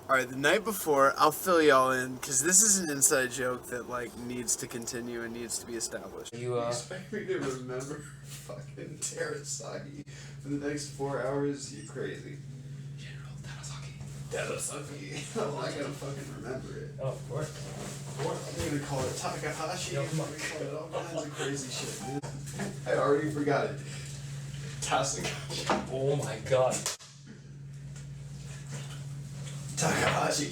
Alright, the night before, I'll fill y'all in, because this is an inside joke that, like, needs to continue and needs to be established. You expect me to remember fucking Terasaki for the next 4 hours? You crazy. General Terasaki. I'm not gonna fucking remember it. Oh, of course. I'm gonna call it Takahashi. I'm gonna call it all kinds of crazy shit, dude. I already forgot it. Tasakashi. Oh my god. Takahashi.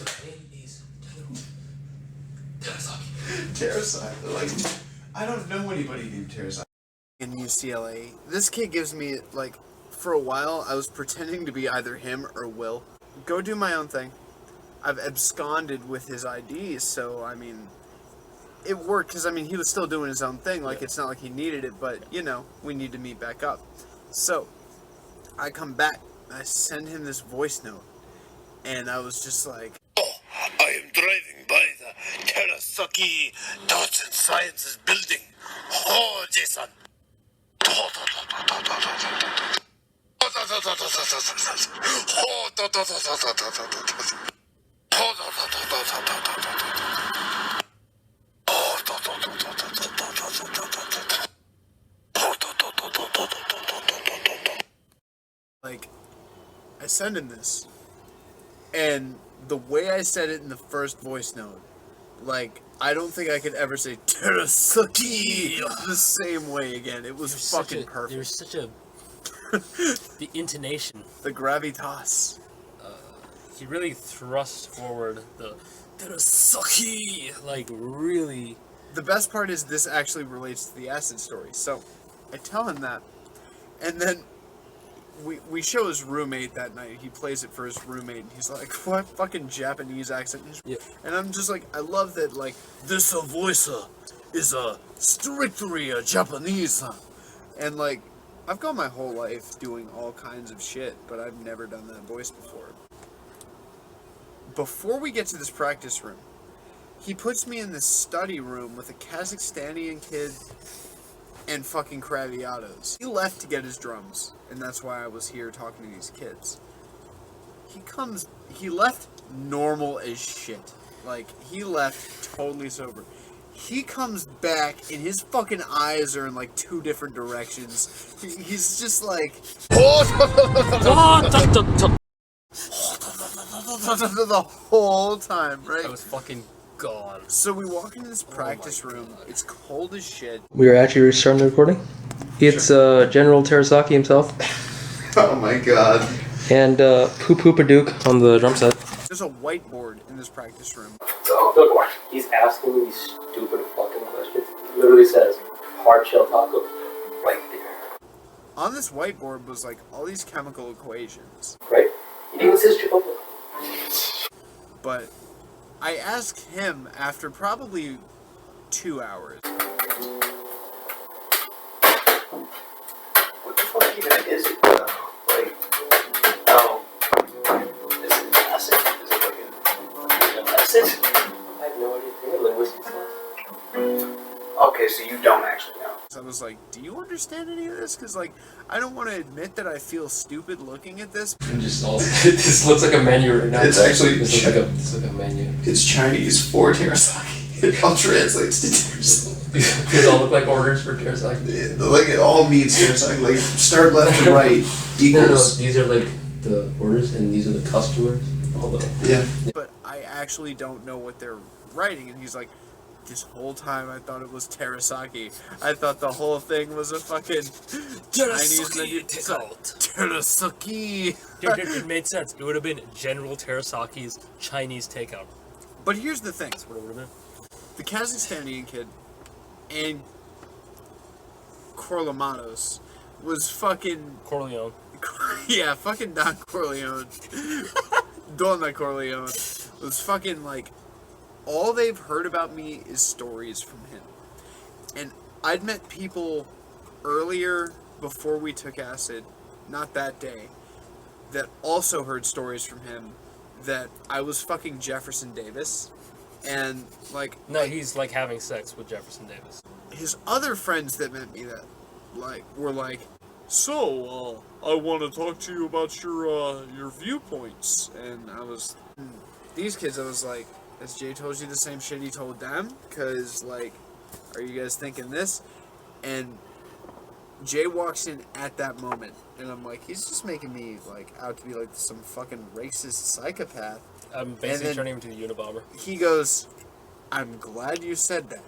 Terasaki. Like, I don't know anybody named Terasaki. In UCLA, this kid gives me, like, for a while, I was pretending to be either him or Will. Go do my own thing. I've absconded with his IDs, so, I mean, it worked, because, I mean, he was still doing his own thing, like, it's not like he needed it, but, you know, we need to meet back up. So, I come back, I send him this voice note, and I was just like, Oh, I am driving by the Terasaki Arts and Sciences building. Oh, Jason. like, I send him this, and the way I said it in the first voice note, like, I don't think I could ever say Terasaki the same way again. It was fucking perfect. There's such a... the intonation. The gravitas. He really thrust forward the Terasaki, like, really... The best part is this actually relates to the acid story. So, I tell him that, and then we show his roommate that night. He plays it for his roommate, and he's like, what fucking Japanese accent? Yep. And I'm just like, I love that, like, this voice is strictly Japanese. And, like, I've gone my whole life doing all kinds of shit, but I've never done that voice before. Before we get to this practice room, he puts me in this study room with a Kazakhstanian kid and fucking Craviatos. He left to get his drums, and that's why I was here talking to these kids. He left normal as shit. Like, he left totally sober. He comes back, and his fucking eyes are in, like, 2 different directions. He's just like... the whole time, right? I was fucking gone. So we walk into this practice room. God. It's cold as shit. We are actually restarting the recording. It's General Terasaki himself Oh my god. and Poop Poopadook on the drum set. There's a whiteboard in this practice room. Look, he's asking me these stupid fucking questions. He literally says, hard shell taco, right there. On this whiteboard was like all these chemical equations. Right? He even says Chipotle. But I asked him after probably 2 hours. What the fuck even is it, though? Like, oh, is it acid? Is it like an acid? I have no idea. Any linguistics class? Okay, so you don't actually know. So I was like, do you understand any of this? Because, like, I don't want to admit that I feel stupid looking at this. And just all... this looks like a menu right now. It's actually... This looks like a menu. It's Chinese for Terasaki. It all translates to Terasaki. These all look like orders for Terasaki. Like, it all means Terasaki. Like, start left to right equals... No, these are like the orders and these are the customers. All the... Yeah. But I actually don't know what they're writing. And he's like, this whole time I thought it was Terasaki. I thought the whole thing was a fucking Chinese menu. Terasaki. It made sense. It would have been General Terasaki's Chinese takeout. But here's the thing. That's what it would have been. The Kazakhstanian kid and Corlamatos was fucking... Corleone. Yeah, fucking Don Corleone. Donna Corleone was fucking like... All they've heard about me is stories from him. And I'd met people earlier, before we took acid, not that day, that also heard stories from him that I was fucking Jefferson Davis. And, like... No, he's, like, having sex with Jefferson Davis. His other friends that met me that, like, were like, So, I want to talk to you about your viewpoints. And I was, these kids, I was like, has Jay told you the same shit he told them? Because, like, are you guys thinking this? And Jay walks in at that moment, and I'm like, he's just making me, like, out to be, like, some fucking racist psychopath. I'm basically turning him to the Unabomber. He goes, I'm glad you said that.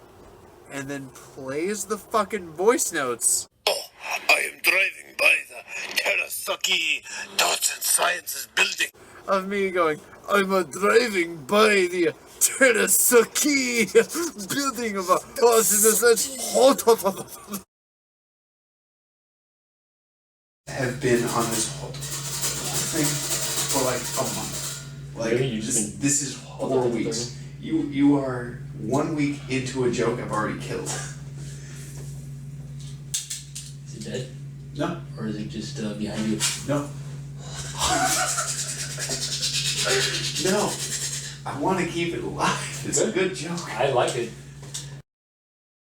And then plays the fucking voice notes. Oh, I am driving by the Terasaki Thoughts and Sciences building. Of me going, I'm driving by the Terasaki building of a have been on this whole thing for like a month. Like Really? You've been this is 4 weeks. You are 1 week into a joke I've already killed. Is it dead? No. Or is it just behind you? No. No. I want to keep it alive. It's a good joke. I like it.